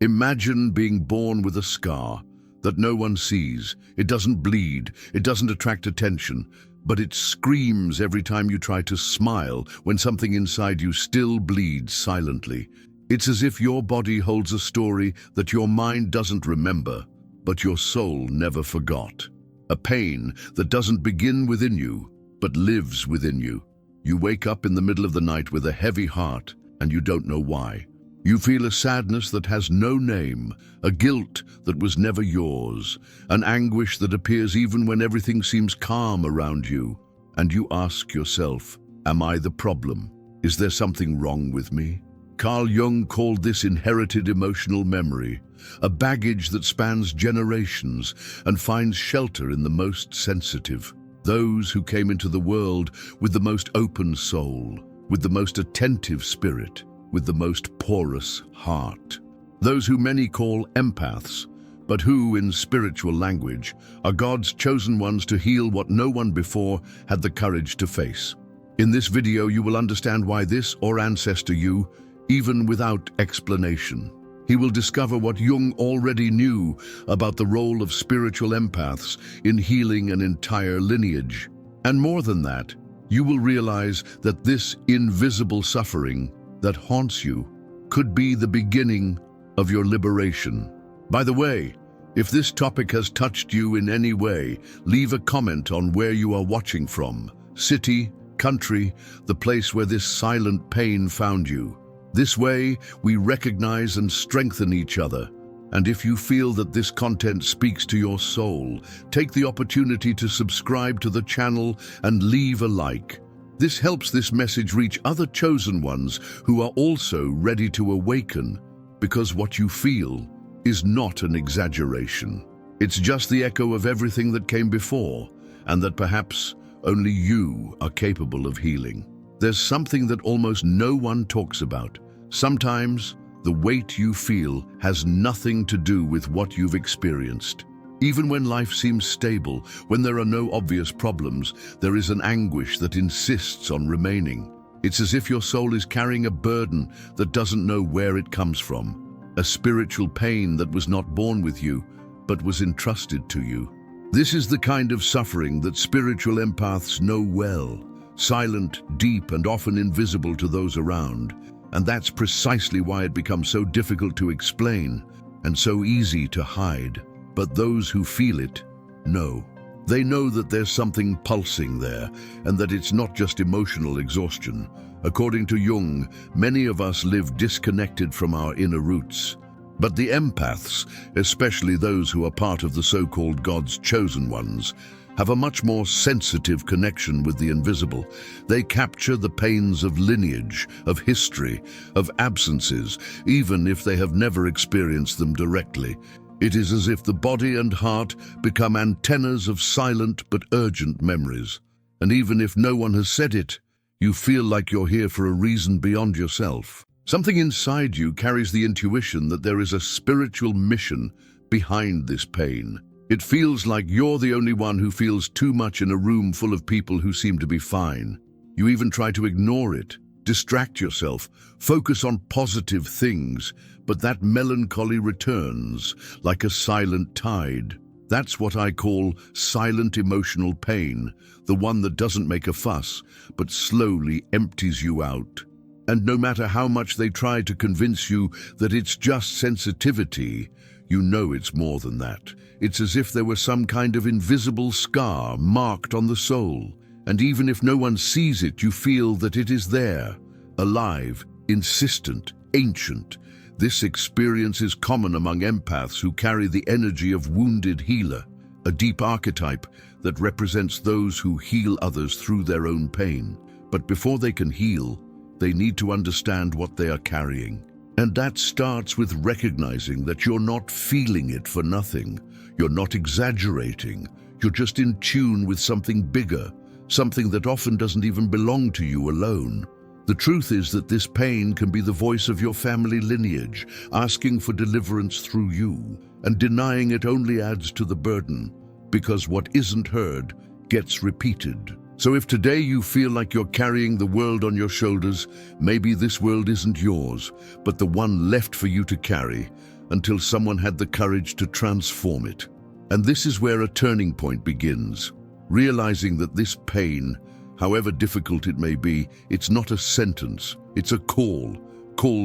Imagine being born with a scar that no one sees. It doesn't bleed, it doesn't attract attention, but it screams every time you try to smile when something inside you still bleeds silently. It's as if your body holds a story that your mind doesn't remember, but your soul never forgot. A pain that doesn't begin within you, but lives within you. You wake up in the middle of the night with a heavy heart, and you don't know why. You feel a sadness that has no name, a guilt that was never yours, an anguish that appears even when everything seems calm around you. And you ask yourself, am I the problem? Is there something wrong with me? Carl Jung called this inherited emotional memory, a baggage that spans generations and finds shelter in the most sensitive. Those who came into the world with the most open soul, with the most attentive spirit, with the most porous heart. Those who many call empaths, but who, in spiritual language, are God's chosen ones to heal what no one before had the courage to face. In this video, you will understand why this or ancestor you, even without explanation. He will discover what Jung already knew about the role of spiritual empaths in healing an entire lineage. And more than that, you will realize that this invisible suffering that haunts you could be the beginning of your liberation. By the way, if this topic has touched you in any way, leave a comment on where you are watching from. City, country, the place where this silent pain found you. This way, we recognize and strengthen each other. And if you feel that this content speaks to your soul, take the opportunity to subscribe to the channel and leave a like. This helps this message reach other chosen ones who are also ready to awaken, because what you feel is not an exaggeration. It's just the echo of everything that came before, and that perhaps only you are capable of healing. There's something that almost no one talks about. Sometimes, the weight you feel has nothing to do with what you've experienced. Even when life seems stable, when there are no obvious problems, there is an anguish that insists on remaining. It's as if your soul is carrying a burden that doesn't know where it comes from, a spiritual pain that was not born with you, but was entrusted to you. This is the kind of suffering that spiritual empaths know well, silent, deep, and often invisible to those around. And that's precisely why it becomes so difficult to explain and so easy to hide. But those who feel it know. They know that there's something pulsing there, and that it's not just emotional exhaustion. According to Jung, many of us live disconnected from our inner roots. But the empaths, especially those who are part of the so-called God's chosen ones, have a much more sensitive connection with the invisible. They capture the pains of lineage, of history, of absences, even if they have never experienced them directly. It is as if the body and heart become antennas of silent but urgent memories. And even if no one has said it, you feel like you're here for a reason beyond yourself. Something inside you carries the intuition that there is a spiritual mission behind this pain. It feels like you're the only one who feels too much in a room full of people who seem to be fine. You even try to ignore it, distract yourself, focus on positive things, but that melancholy returns like a silent tide. That's what I call silent emotional pain, the one that doesn't make a fuss, but slowly empties you out. And no matter how much they try to convince you that it's just sensitivity, you know it's more than that. It's as if there were some kind of invisible scar marked on the soul. And even if no one sees it, you feel that it is there, alive, insistent, ancient. This experience is common among empaths who carry the energy of wounded healer, a deep archetype that represents those who heal others through their own pain. But before they can heal, they need to understand what they are carrying. And that starts with recognizing that you're not feeling it for nothing. You're not exaggerating. You're just in tune with something bigger, something that often doesn't even belong to you alone. The truth is that this pain can be the voice of your family lineage, asking for deliverance through you, and denying it only adds to the burden, because what isn't heard gets repeated. So if today you feel like you're carrying the world on your shoulders, maybe this world isn't yours, but the one left for you to carry, until someone had the courage to transform it. And this is where a turning point begins, realizing that this pain, however difficult it may be, it's not a sentence, it's a call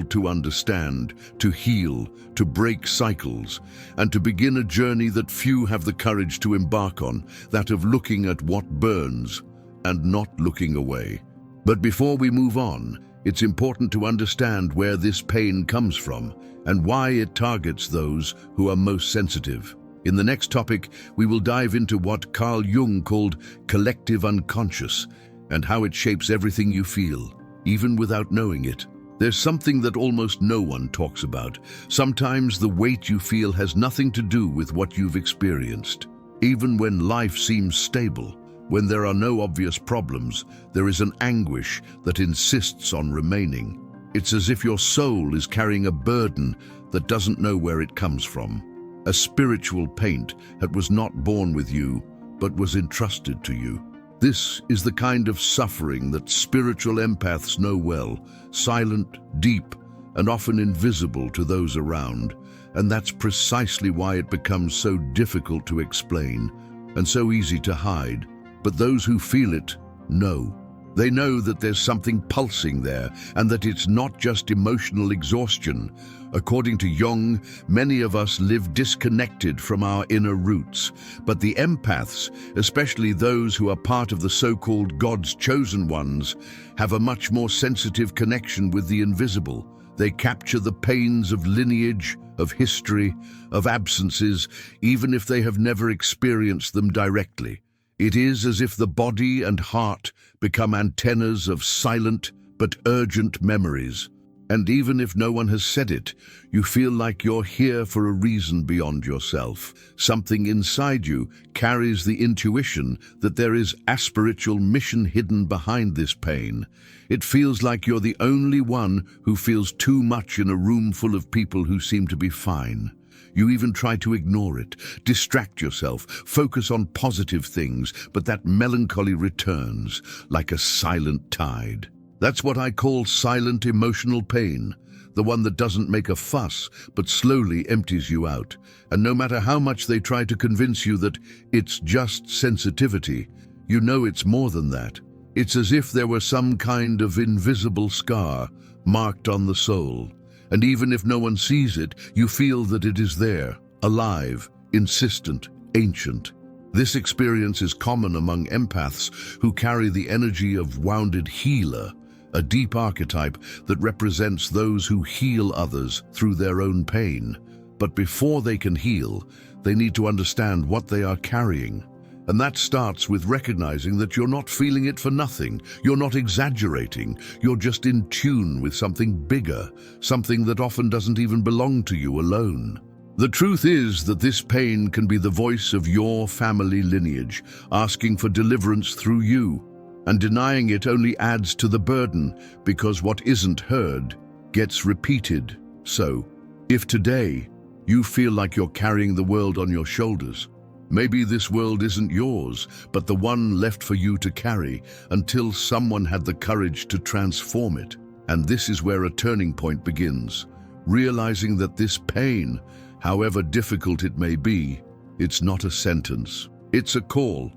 to understand, to heal, to break cycles, and to begin a journey that few have the courage to embark on, that of looking at what burns and not looking away. But before we move on, it's important to understand where this pain comes from and why it targets those who are most sensitive. In the next topic, we will dive into what Carl Jung called collective unconscious and how it shapes everything you feel, even without knowing it. There's something that almost no one talks about. Sometimes the weight you feel has nothing to do with what you've experienced. Even when life seems stable, when there are no obvious problems, there is an anguish that insists on remaining. It's as if your soul is carrying a burden that doesn't know where it comes from. A spiritual pain that was not born with you, but was entrusted to you. This is the kind of suffering that spiritual empaths know well, silent, deep, and often invisible to those around. And that's precisely why it becomes so difficult to explain and so easy to hide. But those who feel it know. They know that there's something pulsing there and that it's not just emotional exhaustion. According to Jung, many of us live disconnected from our inner roots, but the empaths, especially those who are part of the so-called God's chosen ones, have a much more sensitive connection with the invisible. They capture the pains of lineage, of history, of absences, even if they have never experienced them directly. It is as if the body and heart become antennas of silent but urgent memories. And even if no one has said it, you feel like you're here for a reason beyond yourself. Something inside you carries the intuition that there is a spiritual mission hidden behind this pain. It feels like you're the only one who feels too much in a room full of people who seem to be fine. You even try to ignore it, distract yourself, focus on positive things, but that melancholy returns like a silent tide. That's what I call silent emotional pain, the one that doesn't make a fuss, but slowly empties you out. And no matter how much they try to convince you that it's just sensitivity, you know it's more than that. It's as if there were some kind of invisible scar marked on the soul. And even if no one sees it, you feel that it is there, alive, insistent, ancient. This experience is common among empaths who carry the energy of wounded healer, a deep archetype that represents those who heal others through their own pain. But before they can heal, they need to understand what they are carrying. And that starts with recognizing that you're not feeling it for nothing. You're not exaggerating. You're just in tune with something bigger, something that often doesn't even belong to you alone. The truth is that this pain can be the voice of your family lineage, asking for deliverance through you. And denying it only adds to the burden, because what isn't heard gets repeated. So, if today you feel like you're carrying the world on your shoulders, maybe this world isn't yours, but the one left for you to carry until someone had the courage to transform it. And this is where a turning point begins, realizing that this pain, however difficult it may be, it's not a sentence. It's a call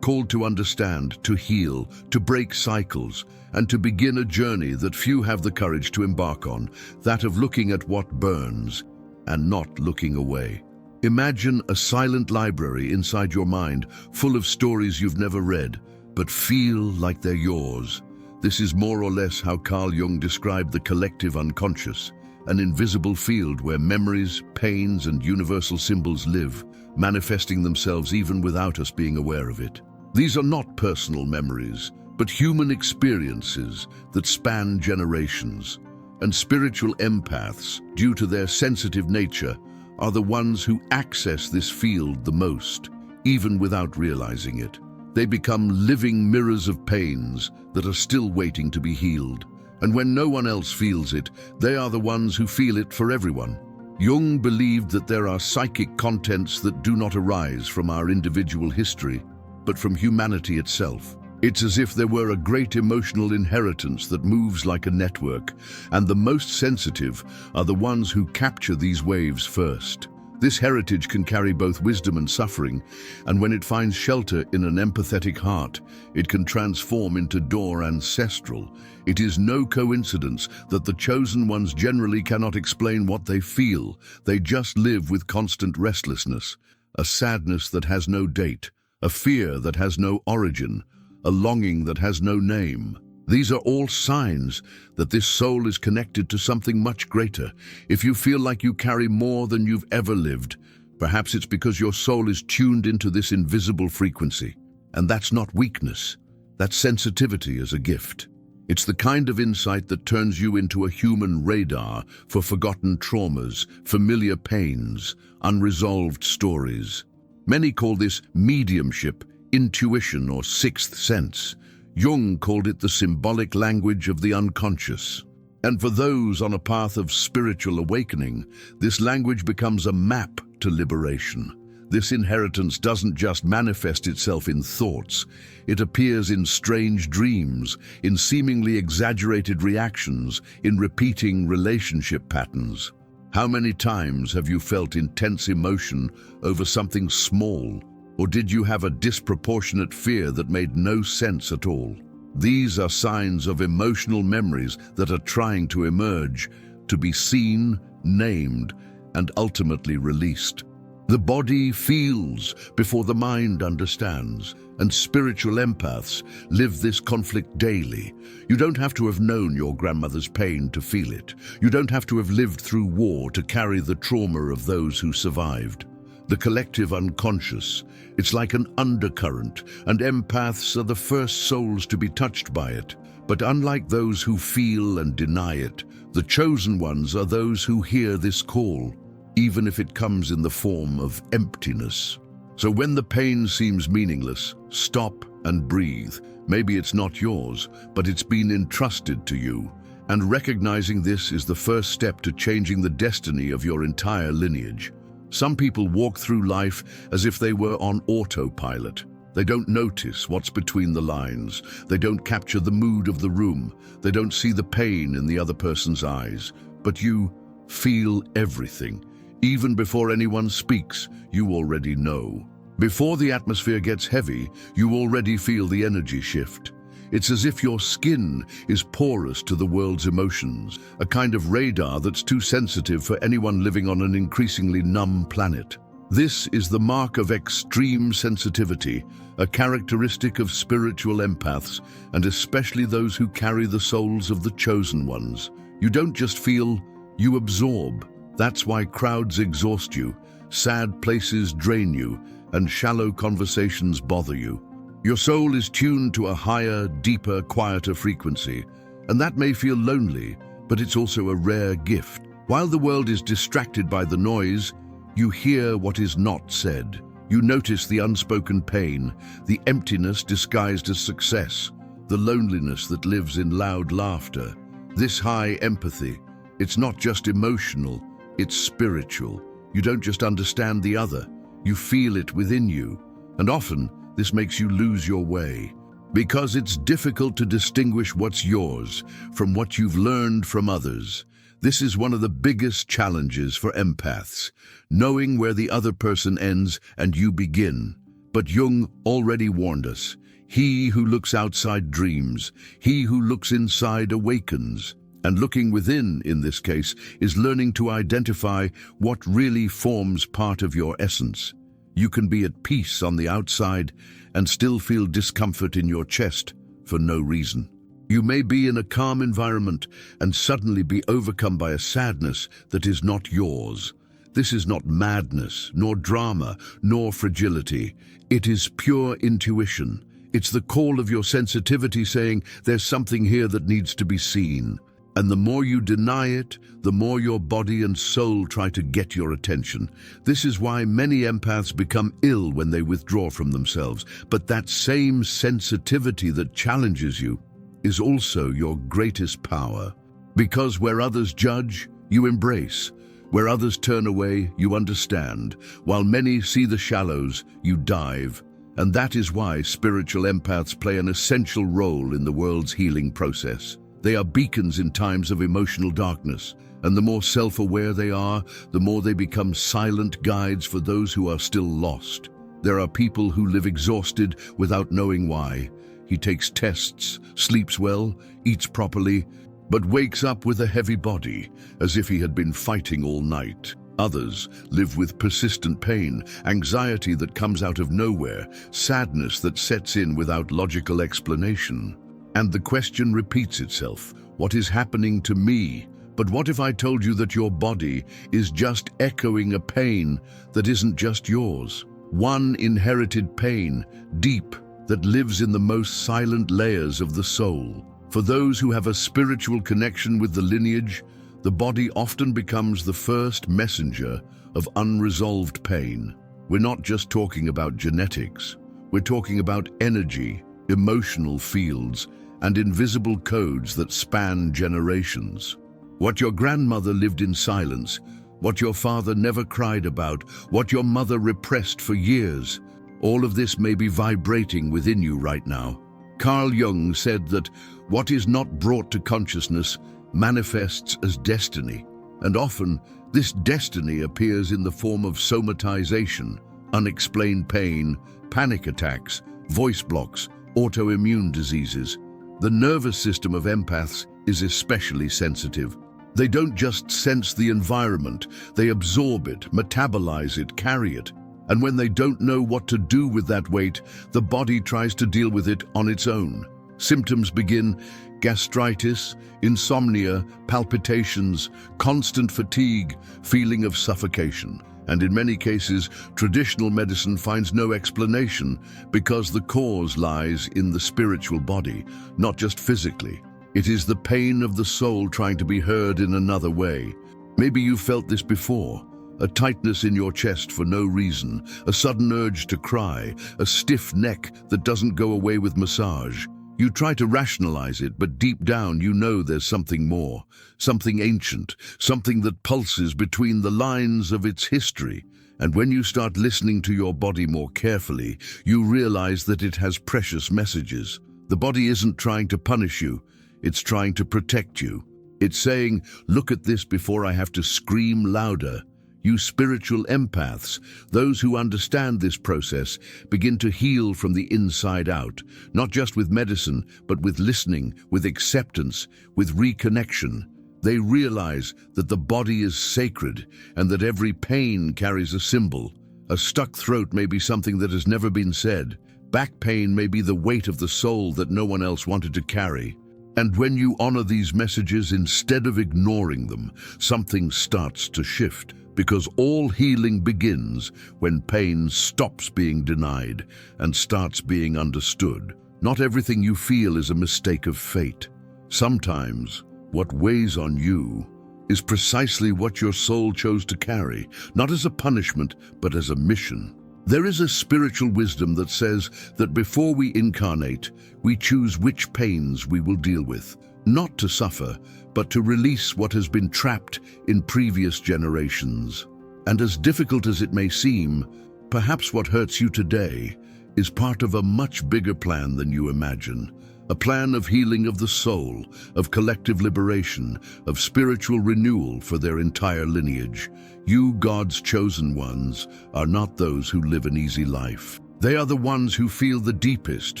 to understand, to heal, to break cycles, and to begin a journey that few have the courage to embark on, that of looking at what burns and not looking away. Imagine a silent library inside your mind, full of stories you've never read, but feel like they're yours. This is more or less how Carl Jung described the collective unconscious, an invisible field where memories, pains, and universal symbols live, manifesting themselves even without us being aware of it. These are not personal memories, but human experiences that span generations. And spiritual empaths, due to their sensitive nature, are the ones who access this field the most, even without realizing it. They become living mirrors of pains that are still waiting to be healed. And when no one else feels it, they are the ones who feel it for everyone. Jung believed that there are psychic contents that do not arise from our individual history, but from humanity itself. It's as if there were a great emotional inheritance that moves like a network, and the most sensitive are the ones who capture these waves first. This heritage can carry both wisdom and suffering, and when it finds shelter in an empathetic heart, it can transform into ancestral. It is no coincidence that the chosen ones generally cannot explain what they feel. They just live with constant restlessness, a sadness that has no date, a fear that has no origin, a longing that has no name. These are all signs that this soul is connected to something much greater. If you feel like you carry more than you've ever lived, perhaps it's because your soul is tuned into this invisible frequency. And that's not weakness. That's sensitivity as a gift. It's the kind of insight that turns you into a human radar for forgotten traumas, familiar pains, unresolved stories. Many call this mediumship, intuition, or sixth sense. Jung called it the symbolic language of the unconscious. And for those on a path of spiritual awakening, this language becomes a map to liberation. This inheritance doesn't just manifest itself in thoughts. It appears in strange dreams, in seemingly exaggerated reactions, in repeating relationship patterns. How many times have you felt intense emotion over something small? Or did you have a disproportionate fear that made no sense at all? These are signs of emotional memories that are trying to emerge, to be seen, named, and ultimately released. The body feels before the mind understands, and spiritual empaths live this conflict daily. You don't have to have known your grandmother's pain to feel it. You don't have to have lived through war to carry the trauma of those who survived. The collective unconscious, it's like an undercurrent, and empaths are the first souls to be touched by it. But unlike those who feel and deny it, the chosen ones are those who hear this call, even if it comes in the form of emptiness. So when the pain seems meaningless, stop and breathe. Maybe it's not yours, but it's been entrusted to you. And recognizing this is the first step to changing the destiny of your entire lineage. Some people walk through life as if they were on autopilot. They don't notice what's between the lines. They don't capture the mood of the room. They don't see the pain in the other person's eyes. But you feel everything. Even before anyone speaks, you already know. Before the atmosphere gets heavy, you already feel the energy shift. It's as if your skin is porous to the world's emotions, a kind of radar that's too sensitive for anyone living on an increasingly numb planet. This is the mark of extreme sensitivity, a characteristic of spiritual empaths, and especially those who carry the souls of the chosen ones. You don't just feel, you absorb. That's why crowds exhaust you, sad places drain you, and shallow conversations bother you. Your soul is tuned to a higher, deeper, quieter frequency, and that may feel lonely, but it's also a rare gift. While the world is distracted by the noise, you hear what is not said. You notice the unspoken pain, the emptiness disguised as success, the loneliness that lives in loud laughter. This high empathy, it's not just emotional, it's spiritual. You don't just understand the other, you feel it within you, and often, this makes you lose your way, because it's difficult to distinguish what's yours from what you've learned from others. This is one of the biggest challenges for empaths, knowing where the other person ends and you begin. But Jung already warned us, he who looks outside dreams, he who looks inside awakens. And looking within, in this case, is learning to identify what really forms part of your essence. You can be at peace on the outside and still feel discomfort in your chest for no reason. You may be in a calm environment and suddenly be overcome by a sadness that is not yours. This is not madness, nor drama, nor fragility. It is pure intuition. It's the call of your sensitivity saying, there's something here that needs to be seen. And the more you deny it, the more your body and soul try to get your attention. This is why many empaths become ill when they withdraw from themselves. But that same sensitivity that challenges you is also your greatest power. Because where others judge, you embrace. Where others turn away, you understand. While many see the shallows, you dive. And that is why spiritual empaths play an essential role in the world's healing process. They are beacons in times of emotional darkness, and the more self-aware they are, the more they become silent guides for those who are still lost. There are people who live exhausted without knowing why. He takes tests, sleeps well, eats properly, but wakes up with a heavy body, as if he had been fighting all night. Others live with persistent pain, anxiety that comes out of nowhere, sadness that sets in without logical explanation. And the question repeats itself: what is happening to me? But what if I told you that your body is just echoing a pain that isn't just yours? One inherited pain, deep, that lives in the most silent layers of the soul. For those who have a spiritual connection with the lineage, the body often becomes the first messenger of unresolved pain. We're not just talking about genetics. We're talking about energy, emotional fields, and invisible codes that span generations. What your grandmother lived in silence, what your father never cried about, what your mother repressed for years, all of this may be vibrating within you right now. Carl Jung said that what is not brought to consciousness manifests as destiny, and often this destiny appears in the form of somatization, unexplained pain, panic attacks, voice blocks, autoimmune diseases. The nervous system of empaths is especially sensitive. They don't just sense the environment, they absorb it, metabolize it, carry it. And when they don't know what to do with that weight, the body tries to deal with it on its own. Symptoms begin: gastritis, insomnia, palpitations, constant fatigue, feeling of suffocation. And in many cases, traditional medicine finds no explanation because the cause lies in the spiritual body, not just physically. It is the pain of the soul trying to be heard in another way. Maybe you felt this before. A tightness in your chest for no reason, a sudden urge to cry, a stiff neck that doesn't go away with massage. You try to rationalize it, but deep down you know there's something more, something ancient, something that pulses between the lines of its history. And when you start listening to your body more carefully, you realize that it has precious messages. The body isn't trying to punish you, it's trying to protect you. It's saying, look at this before I have to scream louder. You spiritual empaths, those who understand this process, begin to heal from the inside out, not just with medicine, but with listening, with acceptance, with reconnection. They realize that the body is sacred and that every pain carries a symbol. A stuck throat may be something that has never been said. Back pain may be the weight of the soul that no one else wanted to carry. And when you honor these messages instead of ignoring them, something starts to shift. Because all healing begins when pain stops being denied and starts being understood. Not everything you feel is a mistake of fate. Sometimes what weighs on you is precisely what your soul chose to carry, not as a punishment, but as a mission. There is a spiritual wisdom that says that before we incarnate, we choose which pains we will deal with, not to suffer, but to release what has been trapped in previous generations. And as difficult as it may seem, perhaps what hurts you today is part of a much bigger plan than you imagine. A plan of healing of the soul, of collective liberation, of spiritual renewal for their entire lineage. You, God's chosen ones, are not those who live an easy life. They are the ones who feel the deepest,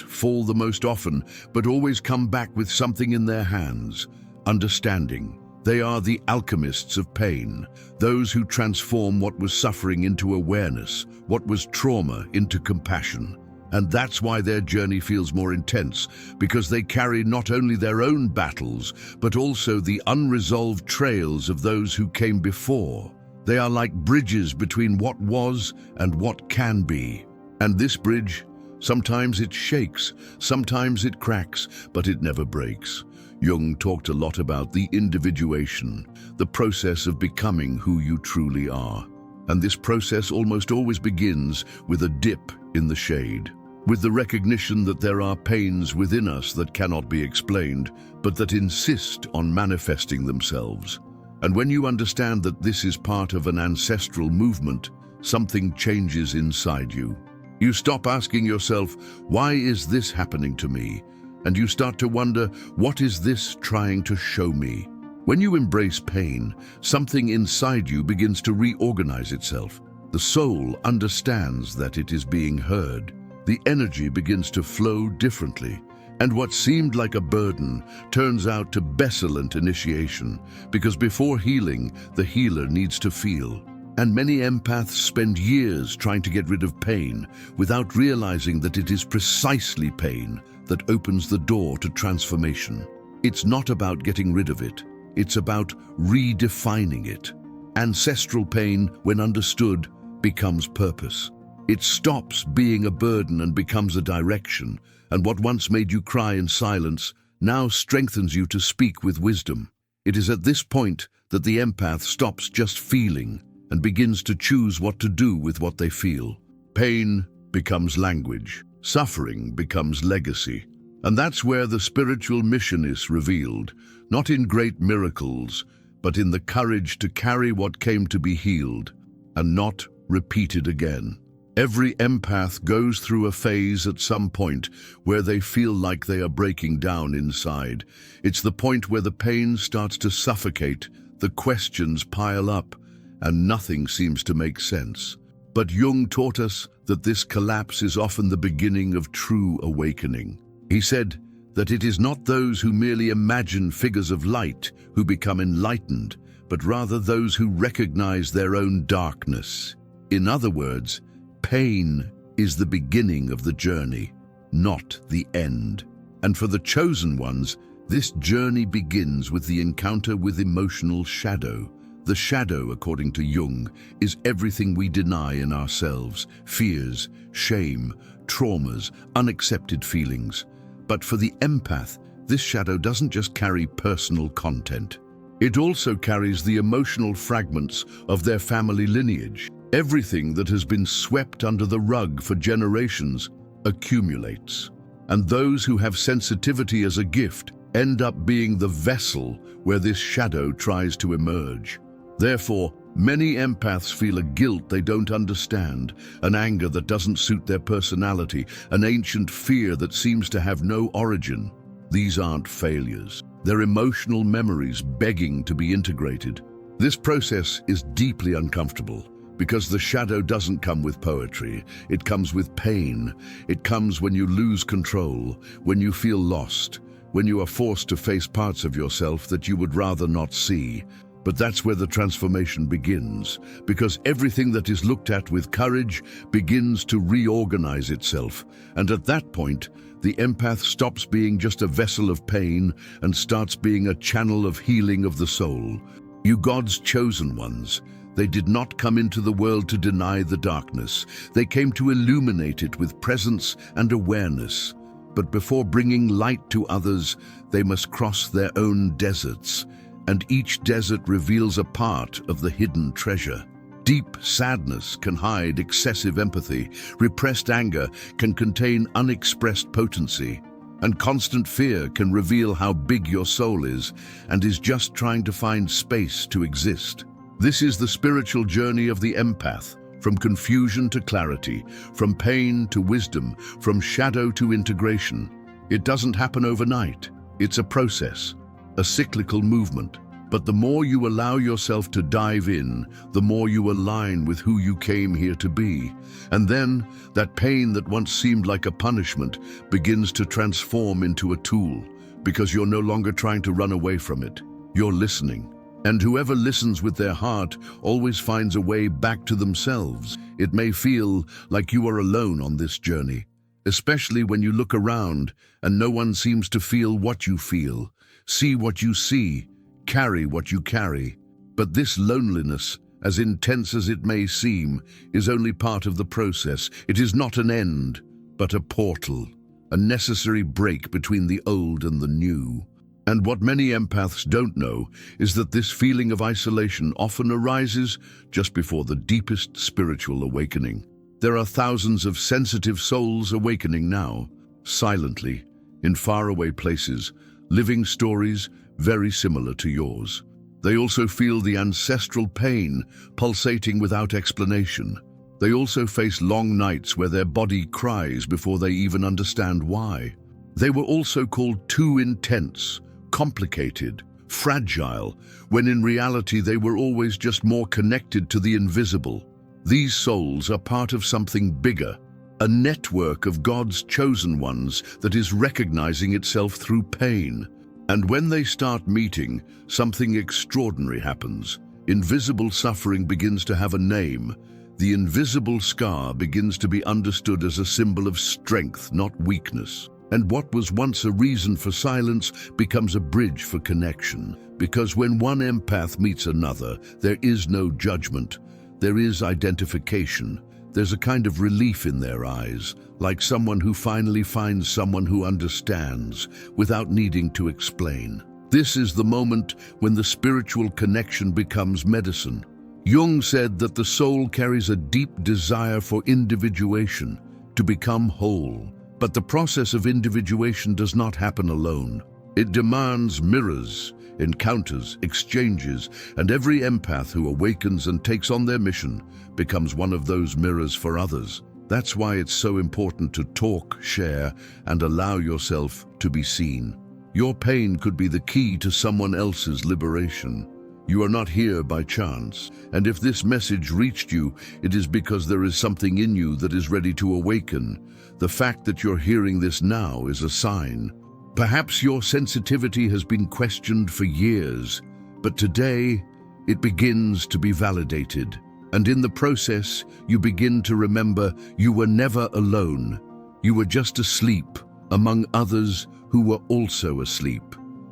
fall the most often, but always come back with something in their hands: understanding. They are the alchemists of pain, those who transform what was suffering into awareness, what was trauma into compassion. And that's why their journey feels more intense, because they carry not only their own battles, but also the unresolved trails of those who came before. They are like bridges between what was and what can be. And this bridge, sometimes it shakes, sometimes it cracks, but it never breaks. Jung talked a lot about the individuation, the process of becoming who you truly are. And this process almost always begins with a dip in the shade, with the recognition that there are pains within us that cannot be explained, but that insist on manifesting themselves. And when you understand that this is part of an ancestral movement, something changes inside you. You stop asking yourself, why is this happening to me? And you start to wonder, what is this trying to show me? When you embrace pain, something inside you begins to reorganize itself. The soul understands that it is being heard. The energy begins to flow differently. And what seemed like a burden turns out to excellent initiation, because before healing, the healer needs to feel. And many empaths spend years trying to get rid of pain without realizing that it is precisely pain that opens the door to transformation. It's not about getting rid of it. It's about redefining it. Ancestral pain, when understood, becomes purpose. It stops being a burden and becomes a direction, and what once made you cry in silence now strengthens you to speak with wisdom. It is at this point that the empath stops just feeling and begins to choose what to do with what they feel. Pain becomes language. Suffering becomes legacy. And that's where the spiritual mission is revealed, not in great miracles, but in the courage to carry what came to be healed and not repeated again. Every empath goes through a phase at some point where they feel like they are breaking down inside. It's the point where the pain starts to suffocate, the questions pile up, and nothing seems to make sense. But Jung taught us that this collapse is often the beginning of true awakening. He said that it is not those who merely imagine figures of light who become enlightened, but rather those who recognize their own darkness. In other words, pain is the beginning of the journey, not the end. And for the chosen ones, this journey begins with the encounter with emotional shadow. The shadow, according to Jung, is everything we deny in ourselves: fears, shame, traumas, unaccepted feelings. But for the empath, this shadow doesn't just carry personal content. It also carries the emotional fragments of their family lineage. Everything that has been swept under the rug for generations accumulates. And those who have sensitivity as a gift end up being the vessel where this shadow tries to emerge. Therefore, many empaths feel a guilt they don't understand, an anger that doesn't suit their personality, an ancient fear that seems to have no origin. These aren't failures. They're emotional memories begging to be integrated. This process is deeply uncomfortable because the shadow doesn't come with poetry. It comes with pain. It comes when you lose control, when you feel lost, when you are forced to face parts of yourself that you would rather not see. But that's where the transformation begins, because everything that is looked at with courage begins to reorganize itself. And at that point, the empath stops being just a vessel of pain and starts being a channel of healing of the soul. You God's chosen ones, they did not come into the world to deny the darkness. They came to illuminate it with presence and awareness. But before bringing light to others, they must cross their own deserts. And each desert reveals a part of the hidden treasure. Deep sadness can hide excessive empathy. Repressed anger can contain unexpressed potency. And constant fear can reveal how big your soul is and is just trying to find space to exist. This is the spiritual journey of the empath, from confusion to clarity, from pain to wisdom, from shadow to integration. It doesn't happen overnight. It's a process, a cyclical movement. But the more you allow yourself to dive in, the more you align with who you came here to be. And then, that pain that once seemed like a punishment begins to transform into a tool, because you're no longer trying to run away from it. You're listening. And whoever listens with their heart always finds a way back to themselves. It may feel like you are alone on this journey, especially when you look around and no one seems to feel what you feel, see what you see, carry what you carry. But this loneliness, as intense as it may seem, is only part of the process. It is not an end, but a portal, a necessary break between the old and the new. And what many empaths don't know is that this feeling of isolation often arises just before the deepest spiritual awakening. There are thousands of sensitive souls awakening now, silently, in faraway places, living stories very similar to yours. They also feel the ancestral pain pulsating without explanation. They also face long nights where their body cries before they even understand why. They were also called too intense, complicated, fragile, when in reality they were always just more connected to the invisible. These souls are part of something bigger, a network of God's chosen ones that is recognizing itself through pain. And when they start meeting, something extraordinary happens. Invisible suffering begins to have a name. The invisible scar begins to be understood as a symbol of strength, not weakness. And what was once a reason for silence becomes a bridge for connection. Because when one empath meets another, there is no judgment. There is identification. There's a kind of relief in their eyes, like someone who finally finds someone who understands, without needing to explain. This is the moment when the spiritual connection becomes medicine. Jung said that the soul carries a deep desire for individuation, to become whole. But the process of individuation does not happen alone. It demands mirrors, encounters, exchanges, and every empath who awakens and takes on their mission becomes one of those mirrors for others. That's why it's so important to talk, share, and allow yourself to be seen. Your pain could be the key to someone else's liberation. You are not here by chance, and if this message reached you, it is because there is something in you that is ready to awaken. The fact that you're hearing this now is a sign. Perhaps your sensitivity has been questioned for years, but today it begins to be validated. And in the process, you begin to remember you were never alone. You were just asleep among others who were also asleep.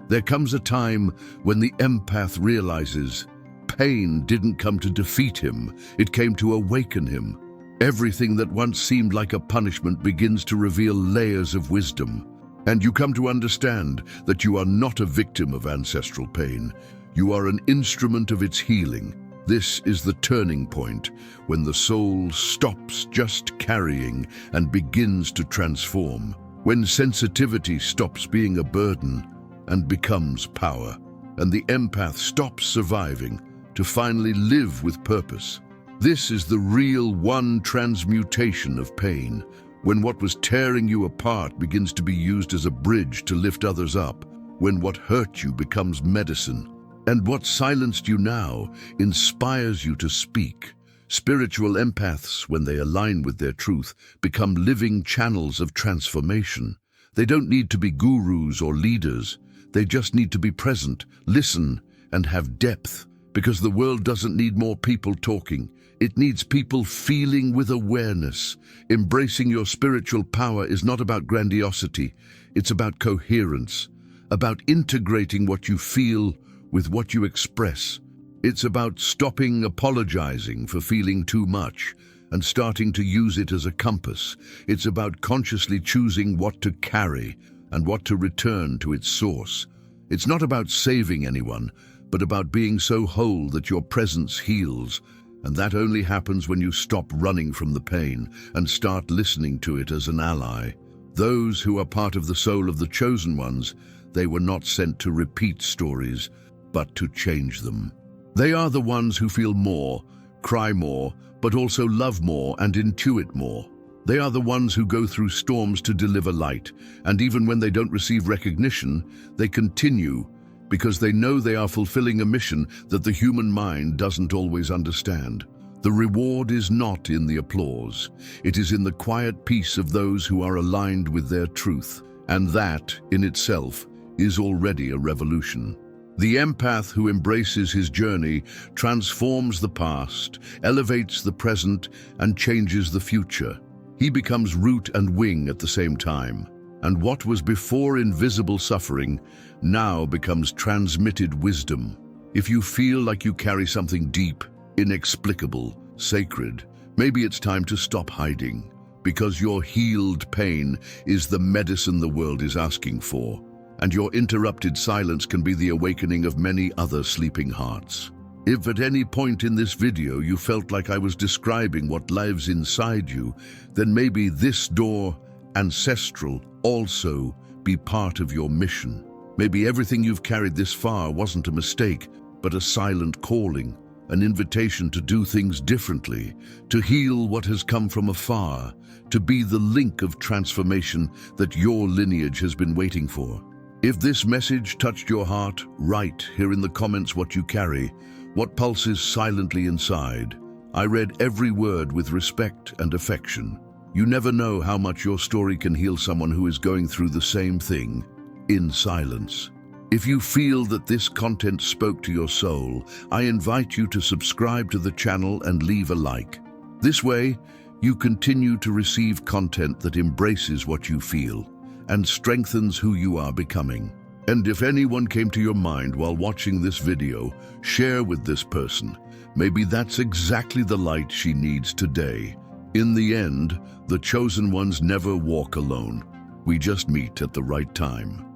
There comes a time when the empath realizes pain didn't come to defeat him, it came to awaken him. Everything that once seemed like a punishment begins to reveal layers of wisdom. And you come to understand that you are not a victim of ancestral pain. You are an instrument of its healing. This is the turning point, when the soul stops just carrying and begins to transform. When sensitivity stops being a burden and becomes power, and the empath stops surviving to finally live with purpose. This is the real one transmutation of pain, when what was tearing you apart begins to be used as a bridge to lift others up, when what hurt you becomes medicine, and what silenced you now inspires you to speak. Spiritual empaths, when they align with their truth, become living channels of transformation. They don't need to be gurus or leaders. They just need to be present, listen, and have depth, because the world doesn't need more people talking. It needs people feeling with awareness. Embracing your spiritual power is not about grandiosity. It's about coherence, about integrating what you feel with what you express. It's about stopping apologizing for feeling too much and starting to use it as a compass. It's about consciously choosing what to carry and what to return to its source. It's not about saving anyone, but about being so whole that your presence heals. And that only happens when you stop running from the pain and start listening to it as an ally. Those who are part of the soul of the chosen ones, they were not sent to repeat stories, but to change them. They are the ones who feel more, cry more, but also love more and intuit more. They are the ones who go through storms to deliver light, and even when they don't receive recognition, they continue because they know they are fulfilling a mission that the human mind doesn't always understand. The reward is not in the applause. It is in the quiet peace of those who are aligned with their truth, and that, in itself, is already a revolution. The empath who embraces his journey transforms the past, elevates the present, and changes the future. He becomes root and wing at the same time. And what was before invisible suffering now becomes transmitted wisdom. If you feel like you carry something deep, inexplicable, sacred, maybe it's time to stop hiding, because your healed pain is the medicine the world is asking for, and your interrupted silence can be the awakening of many other sleeping hearts. If at any point in this video you felt like I was describing what lives inside you, then maybe this door, Ancestral, also be part of your mission. Maybe everything you've carried this far wasn't a mistake, but a silent calling, an invitation to do things differently, to heal what has come from afar, to be the link of transformation that your lineage has been waiting for. If this message touched your heart, write here in the comments what you carry, what pulses silently inside. I read every word with respect and affection. You never know how much your story can heal someone who is going through the same thing, in silence. If you feel that this content spoke to your soul, I invite you to subscribe to the channel and leave a like. This way, you continue to receive content that embraces what you feel and strengthens who you are becoming. And if anyone came to your mind while watching this video, share with this person. Maybe that's exactly the light she needs today. In the end, the chosen ones never walk alone. We just meet at the right time.